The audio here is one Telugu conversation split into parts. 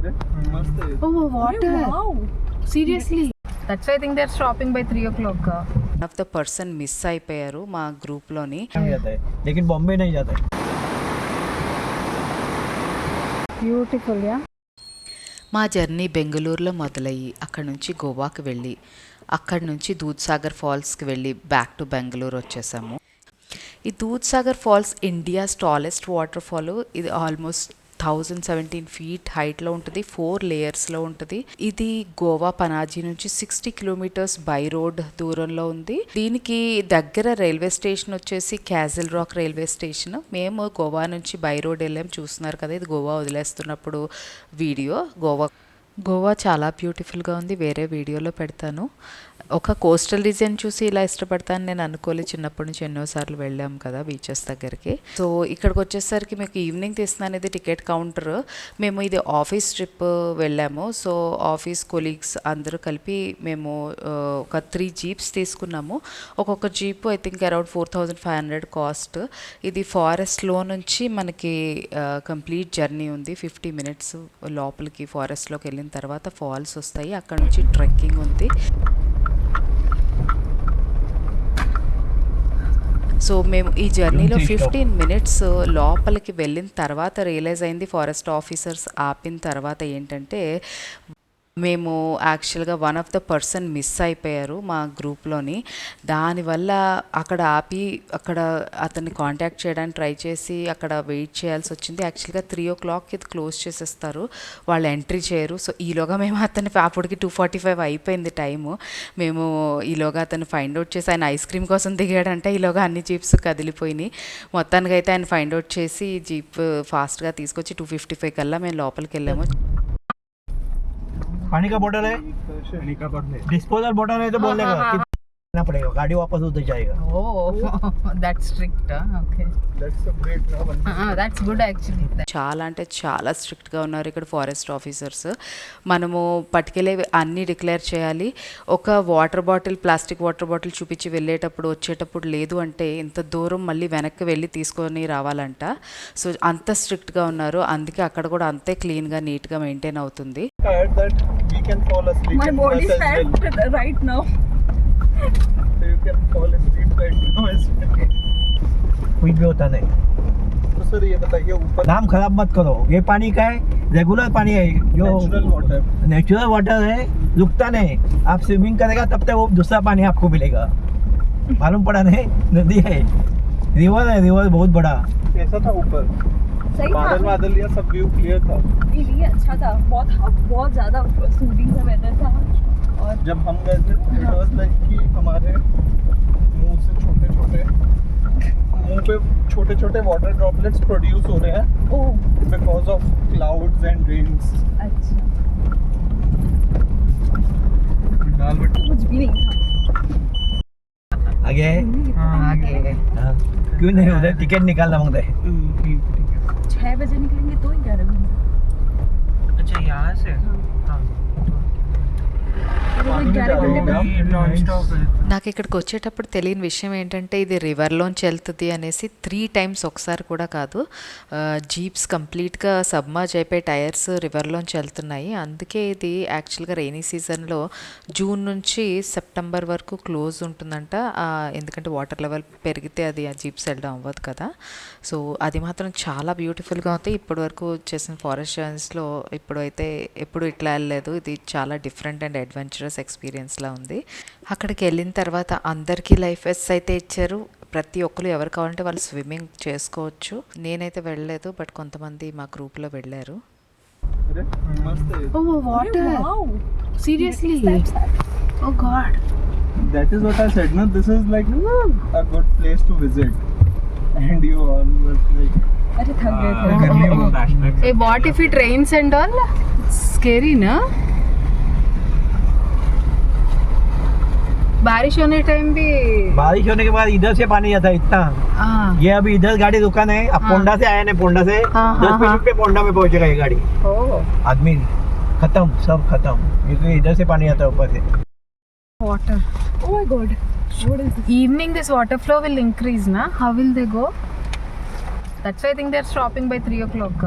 Oh, water. Wow. Seriously. That's why I think they're stopping by 3 o'clock. One of the person miss అయిపోయారు మా గ్రూప్లోని. लेकिन बॉम्बे नहीं जाता है. Beautiful, yeah. మా జర్నీ బెంగళూరులో మొదలయ్యి అక్కడ నుంచి గోవాకి వెళ్ళి అక్కడ నుంచి దూద్సాగర్ ఫాల్స్కి వెళ్ళి బ్యాక్ టు బెంగళూరు వచ్చేసాము. ఈ Dudhsagar falls India's tallest water fall. ఇది ఆల్మోస్ట్ 1017 feet హైట్లో ఉంటుంది, 4 లేయర్స్లో ఉంటుంది. ఇది గోవా పనాజీ నుంచి 60 kilometers బై రోడ్ దూరంలో ఉంది. దీనికి దగ్గర రైల్వే స్టేషన్ వచ్చేసి క్యాజిల్ రాక్ రైల్వే స్టేషన్. మేము గోవా నుంచి బై రోడ్ వెళ్ళాం, చూస్తున్నారు కదా, ఇది గోవా వదిలేస్తున్నప్పుడు వీడియో. గోవా చాలా బ్యూటిఫుల్గా ఉంది, వేరే వీడియోలో పెడతాను. ఒక కోస్టల్ రీజియన్ చూసి ఇలా ఇష్టపడతాను నేను అనుకోలేదు. చిన్నప్పటి నుంచి ఎన్నోసార్లు వెళ్ళాం కదా బీచెస్ దగ్గరికి. సో ఇక్కడికి వచ్చేసరికి మీకు ఈవినింగ్ తీస్తున్నాను. ఇది టికెట్ కౌంటర్. మేము ఇది ఆఫీస్ ట్రిప్ వెళ్ళాము. సో ఆఫీస్ కొలీగ్స్ అందరూ కలిపి మేము ఒక 3 jeeps తీసుకున్నాము. ఒక్కొక్క jeep I think around 4500 cost. ఇది ఫారెస్ట్లో నుంచి మనకి కంప్లీట్ జర్నీ ఉంది. 50 minutes లోపలికి ఫారెస్ట్లోకి వెళ్ళిన తర్వాత ఫాల్స్ వస్తాయి, అక్కడ నుంచి ట్రెక్కింగ్ ఉంది. సో మేము ఈ జర్నీలో 15 minutes లోపలికి వెళ్ళిన తర్వాత రియలైజ్ అయింది, ఫారెస్ట్ ఆఫీసర్స్ ఆపిన తర్వాత ఏంటంటే మేము యాక్చువల్గా one of the person miss అయిపోయారు మా గ్రూప్లోని. దానివల్ల అక్కడ ఆపి అక్కడ అతన్ని కాంటాక్ట్ చేయడానికి ట్రై చేసి అక్కడ వెయిట్ చేయాల్సి వచ్చింది. యాక్చువల్గా 3 o'clock ఇది క్లోజ్ చేసేస్తారు, వాళ్ళు ఎంట్రీ చేయరు. సో ఈలోగా మేము అతన్ని అప్పటికి 2:45 అయిపోయింది టైము. మేము ఈలోగా అతను ఫైండ్ అవుట్ చేసి ఆయన ఐస్ క్రీమ్ కోసం దిగాడంటే ఈలోగా అన్ని జీప్స్ కదిలిపోయినాయి. మొత్తానికి అయితే ఆయన ఫైండ్ అవుట్ చేసి జీప్ ఫాస్ట్గా తీసుకొచ్చి 2:55 కల్లా మేము లోపలికి వెళ్ళాము. पानी का बोतल है, डिस्पोजल बोतल है तो बोल देगा कितना पड़ेगा, गाड़ी वापस उधर जाएगा. Oh, that's strict. Okay. That's a great one. That's good actually. చాలా అంటే చాలా స్ట్రిక్ట్గా ఉన్నారు ఇక్కడ ఫారెస్ట్ ఆఫీసర్స్. మనము పట్టుకెళ్ళేవి అన్నీ డిక్లేర్ చేయాలి. ఒక water bottle, plastic water bottle చూపించి వెళ్ళేటప్పుడు వచ్చేటప్పుడు లేదు అంటే ఇంత దూరం మళ్ళీ వెనక్కి వెళ్ళి తీసుకొని రావాలంట. సో అంత స్ట్రిక్ట్గా ఉన్నారు, అందుకే అక్కడ కూడా అంతే క్లీన్గా నీట్గా మెయింటైన్ అవుతుంది. My body is fat right now. So you can fall asleep right now as well. कुछ भी होता नहीं. तो सर ये बताइए, ऊपर नाम खराब मत करो. ये पानी का है, रेगुलर पानी है, जो नेचुरल वाटर है, रुकता नहीं. आप स्विमिंग करेगा तब तक वो दूसरा पानी आपको मिलेगा. मालूम पड़ा नहीं, नदी है, रिवर है, रिवर बहुत बड़ा. कैसा था ऊपर? बादल या सब व्यू क्लियर था? ये अच्छा था, बहुत ज़्यादा सूदिंग सा वेदर था. और जब हम गए थे इट वाज लाइक कि हमारे मुंह पे छोटे छोटे वाटर ड्रॉपलेट्स प्रोड्यूस हो रहे हैं because of clouds and rains. अच्छा, कुछ भी नहीं था आगे. आगे क्यों नहीं, उधर टिकट निकालना मांगते हैं. 6 बजे निकलेंगे तो 11 बजे. अच्छा, यहाँ से నాకు ఇక్కడికి వచ్చేటప్పుడు తెలియని విషయం ఏంటంటే ఇది రివర్లోంచి వెళ్తుంది అనేసి. 3 times ఒకసారి కూడా కాదు, జీప్స్ కంప్లీట్గా సబ్మర్జ్ అయిపోయి టైర్స్ రివర్లోంచి వెళ్తున్నాయి. అందుకే ఇది యాక్చువల్గా రైనీ సీజన్లో జూన్ నుంచి సెప్టెంబర్ వరకు క్లోజ్ ఉంటుందంట. ఎందుకంటే వాటర్ లెవెల్ పెరిగితే అది ఆ జీప్స్ వెళ్ళడం అవ్వదు కదా. సో అది మాత్రం చాలా బ్యూటిఫుల్గా ఉంది. ఇప్పటి వరకు చేసిన ఫారెస్ట్ జర్నీస్లో ఎప్పుడు ఇట్లా వెళ్ళలేదు. ఇది చాలా డిఫరెంట్ అండ్ అడ్వెంచరస్ ఎక్స్పీరియన్స్లా ఉంది. అక్కడికి వెళ్ళిన తర్వాత అందరికీ లైఫ్ వెస్ట్స్ అయితే ఇచ్చారు. ప్రతి ఒక్కరు ఎవరు కావాలంటే వాళ్ళు స్విమ్మింగ్ చేసుకోవచ్చు. నేనైతే వెళ్ళలేదు, బట్ కొంతమంది మా గ్రూప్లో వెళ్ళారు. Oh, water. Wow. Seriously. Oh God. That is what I said, no? This is like a good place to visit. And you all were like, अरे थक गए थे. Hey, what if it rains and all? It's scary, na? बारिश होने टाइम भी बारिश होने के बाद इधर से पानी आता है इतना. ये अभी इधर गाड़ी रुका नहीं. अब पोंडा से आया नहीं, पोंडा से 10 मिनट पे पोंडा में पहुंचेगा ये गाड़ी. आदमी खत्म, सब खत्म, क्योंकि इधर से पानी आता है ऊपर से. water. Oh my God. What is this? Evening this water flow will increase, na? How will they go? That's why I think they're stopping by 3 o'clock.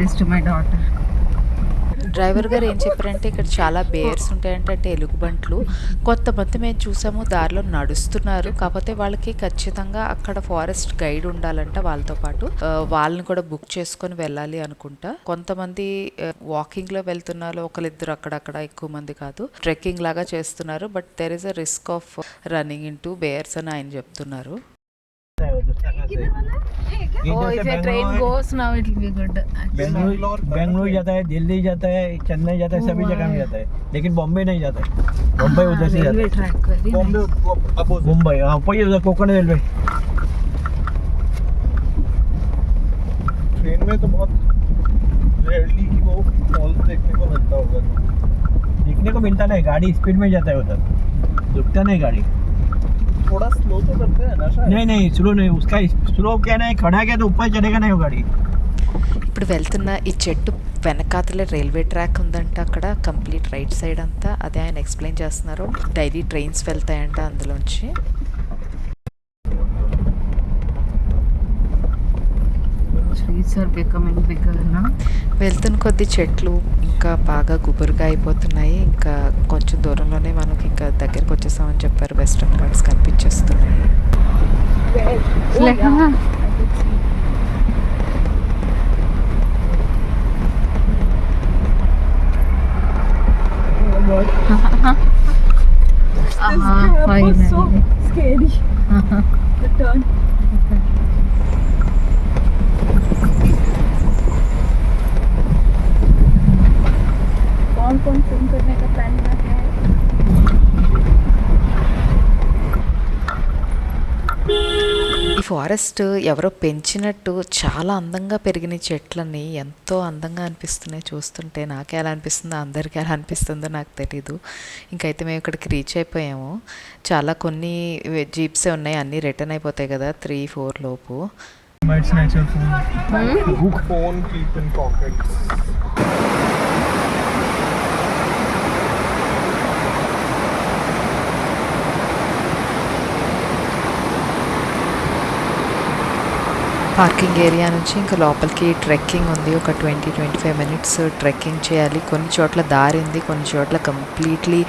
this to my daughter. Driver గారు ఏం చెప్పారంటే ఇక్కడ చాలా బేర్స్ ఉంటాయంటే, అంటే ఎలుగుబంట్లు. కొంతమంది మేము చూసాము దారిలో నడుస్తున్నారు, కాకపోతే వాళ్ళకి ఖచ్చితంగా అక్కడ ఫారెస్ట్ గైడ్ ఉండాలంట వాళ్ళతో పాటు. వాళ్ళని కూడా బుక్ చేసుకొని వెళ్ళాలి అనుకుంటా. కొంతమంది వాకింగ్లో వెళ్తున్నారు, ఒకరిద్దరు అక్కడక్కడ, ఎక్కువ మంది కాదు. ట్రెక్కింగ్ లాగా చేస్తున్నారు. But there is a risk of running in to bears అని ఆయన చెప్తున్నారు. Oh, if a train goes now, it will be good. Bengaluru जाता है, दिल्ली जाता है, चेन्नई जाता है, सभी जगह में जाता है, लेकिन बॉम्बे नहीं जाता है. बॉम्बे उधर से जाता Railway है. track, very Bombay nice. Mumbai, हाँ वही उधर कोंकण रेलवे. ट्रेन में तो बहुत रेयरली वो फॉल्स देखने को मिलता होगा. दिखने को मिलता नहीं, गाड़ी स्पीड में जाता है उधर, रुकता नहीं गाड़ी. थोड़ा स्लो तो करते हैं ना शायद. नहीं स्लो नहीं, उसका स्लो क्या नहीं, खड़ा क्या तो ऊपर चलेगा नहीं वो गाड़ी. ఇప్పుడు వెళ్తున్న ఈ చెట్టు వెనకాతలే రైల్వే ట్రాక్ ఉందంట అక్కడ, కంప్లీట్ రైట్ సైడ్ అంతా. అదే ఆయన ఎక్స్ప్లెయిన్ చేస్తున్నారు. డైలీ ట్రైన్స్ వెళ్తాయంట అందులోంచి. Trees are becoming bigger now. వెళ్తున్న కొద్ది చెట్లు ఇంకా బాగా గుబురుగా అయిపోతున్నాయి. ఇంకా కొంచెం దూరంలోనే మనకి ఇంకా దగ్గరికి వచ్చేసామని చెప్పారు. వెస్టర్న్ ఘాట్స్ కనిపించేస్తున్నాయి. Oh, Like, yeah. huh? I could see. Oh my god. This gap was so Finally. scary. The turn. कौन स्विम करने का प्लान बना है? ఈ ఫారెస్ట్ ఎవరో పెంచినట్టు చాలా అందంగా పెరిగిన చెట్లని ఎంతో అందంగా అనిపిస్తున్నాయి చూస్తుంటే. నాకే ఎలా అనిపిస్తుందో, అందరికీ ఎలా అనిపిస్తుందో నాకు తెలీదు. ఇంకైతే మేము ఇక్కడికి రీచ్ అయిపోయాము. చాలా కొన్ని జీప్సే ఉన్నాయి, అన్నీ రిటర్న్ అయిపోతాయి కదా 3-4 లోపు. It's natural phone. Phone keep in pockets. Parking area నుంచి ఇంకా లోపలికి ట్రెక్కింగ్ ఉంది. ఒక 20-25 మినిట్స్ ట్రెక్కింగ్ చేయాలి. కొన్ని చోట్ల దారి ఉంది, కొన్ని చోట్ల కంప్లీట్లీ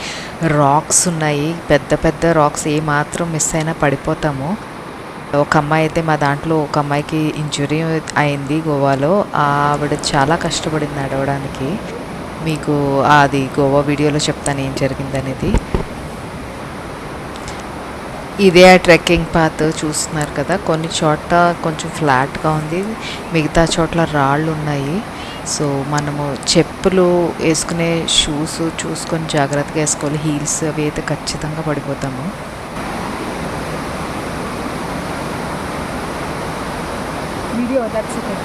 రాక్స్ ఉన్నాయి. పెద్ద పెద్ద రాక్స్, ఏ మాత్రం మిస్ అయినా పడిపోతాము. ఒక అమ్మాయి అయితే, మా దాంట్లో ఒక అమ్మాయికి ఇంజురీ అయింది గోవాలో. ఆవిడ చాలా కష్టపడింది నడవడానికి. మీకు అది గోవా వీడియోలో చెప్తాను ఏం జరిగిందనేది. ఇదే ఆ ట్రెక్కింగ్ పాత్ చూస్తున్నారు కదా. కొన్ని చోట్ల కొంచెం ఫ్లాట్గా ఉంది, మిగతా చోట్ల రాళ్ళు ఉన్నాయి. సో మనము చెప్పులు వేసుకునే షూస్ చూసుకొని జాగ్రత్తగా వేసుకోవాలి. హీల్స్ అవి అయితే ఖచ్చితంగా పడిపోతాము. Video, that's okay.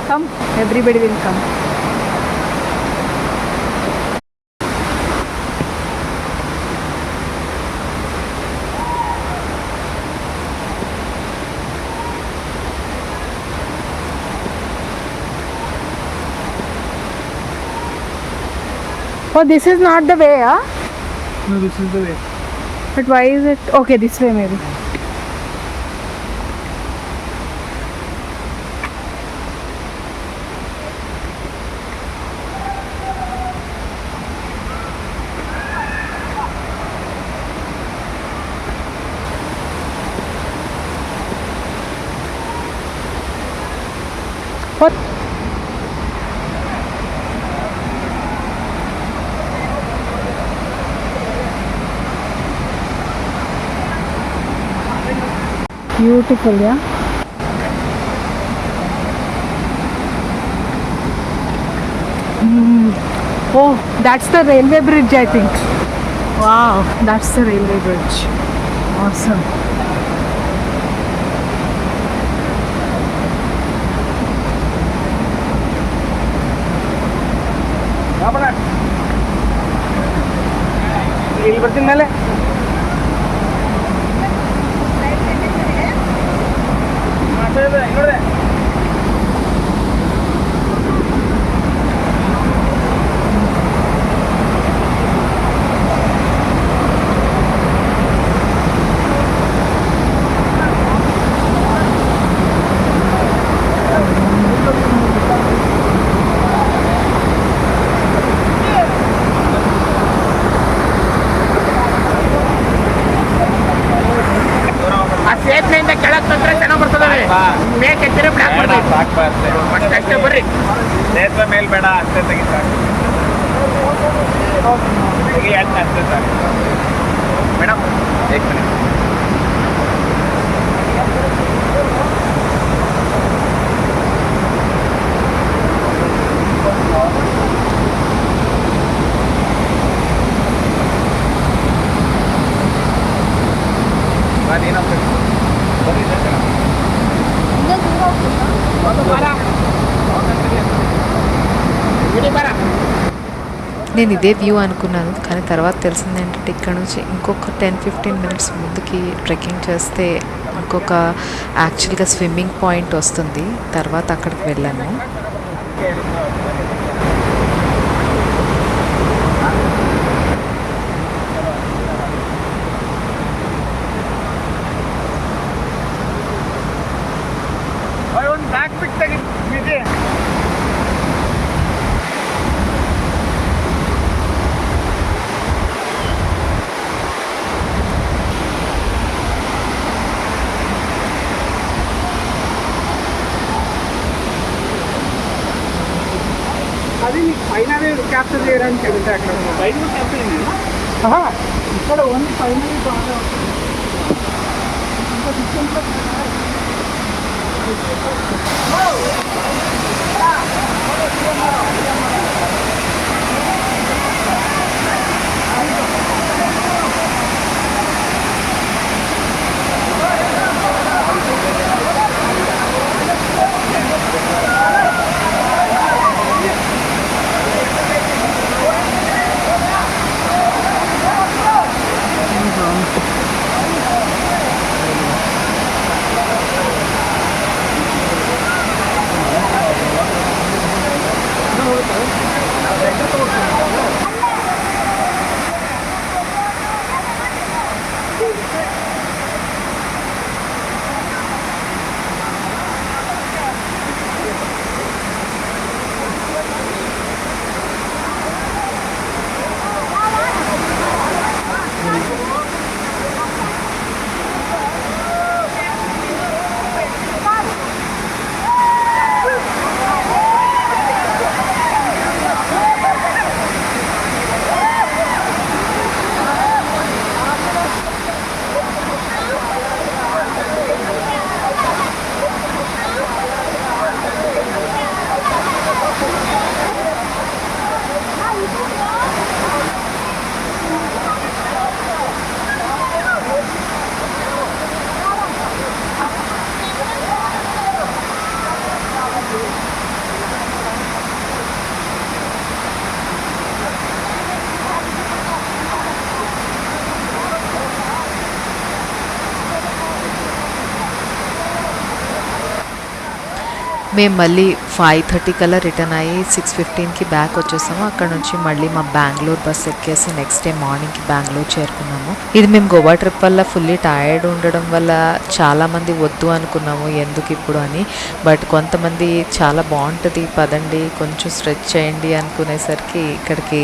Come, everybody will come. Oh, this is not the way, huh? No, this is the way. But why is it? Okay, this way maybe. What? Beautiful, yeah. Oh, that's the railway bridge, I think. Wow, that's the railway bridge. Awesome. ಇಲ್ಲಿ ಬರ್ತೀನಿ ಮೇಲೆ ನೋಡ್ರೆ ಸೇತುವೆಯಿಂದ ಕೆಳಗೆ ತಂದ್ರೆ ಚೆನ್ನಾಗಿ ಬರ್ತದೆ. ಮೇಕ್ ಎತ್ತಿದ್ರೆ ಬ್ಲಾಕ್ ಬರ್ತದೆ. ಅಷ್ಟೇ ಬರ್ರಿ. ಸೇತುವೆ ಮೇಲೆ ಬೇಡ ಅಷ್ಟೇ ತೆಗಿತಾರೆ ಅಷ್ಟೇ ಸರ್ ಮೇಡಮ್ ಏಕ್ ಮಿನಿಟ್ నేను ఇదే వ్యూ అనుకున్నాను, కానీ తర్వాత తెలిసింది ఏంటంటే ఇక్కడ నుంచి ఇంకొక 10-15 మినిట్స్ ముందుకి ట్రెక్కింగ్ చేస్తే ఇంకొక యాక్చువల్గా స్విమ్మింగ్ పాయింట్ వస్తుంది. తర్వాత అక్కడికి వెళ్ళాను. ಒಂದು ಬ್ಯಾಕ್ ಪಿಕ್ ತೆಗಿದ್ದೆ అది మీకు పైన క్యాప్చర్ చేయడానికి వెళ్తే అక్కడ పైన క్యాప్చర్ ఇక్కడ ఓన్లీ పైన బాగా ఇంకా డిస్టెన్స్ మేము మళ్ళీ 5:30 కల్లా రిటర్న్ అయ్యి 6:15కి బ్యాక్ వచ్చేసాము. అక్కడ నుంచి మళ్ళీ మా బెంగళూరు బస్ ఎక్కేసి నెక్స్ట్ డే మార్నింగ్కి బెంగళూరు చేరుకున్నాము. ఇది మేము గోవా ట్రిప్ వల్ల ఫుల్లీ టైర్డ్ ఉండడం వల్ల చాలామంది వద్దు అనుకున్నాము, ఎందుకు ఇప్పుడు అని. బట్ కొంతమంది చాలా బాగుంటుంది పదండి కొంచెం స్ట్రెచ్ చేయండి అనుకునేసరికి ఇక్కడికి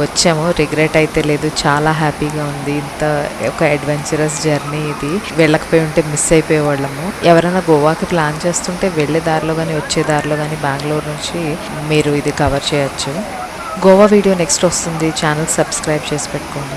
వచ్చాము. రిగ్రెట్ అయితే లేదు, చాలా హ్యాపీగా ఉంది. ఇంత ఒక అడ్వెంచరస్ జర్నీ ఇది. వెళ్ళకపోయి ఉంటే మిస్ అయిపోయేవాళ్ళము. ఎవరైనా గోవాకి ప్లాన్ చేస్తుంటే వెళ్ళే దారిలో కానీ వచ్చే దారిలో కానీ బెంగళూరు నుంచి మీరు ఇది కవర్ చేయొచ్చు. గోవా వీడియో నెక్స్ట్ వస్తుంది. ఛానల్ సబ్స్క్రైబ్ చేసి పెట్టుకోండి.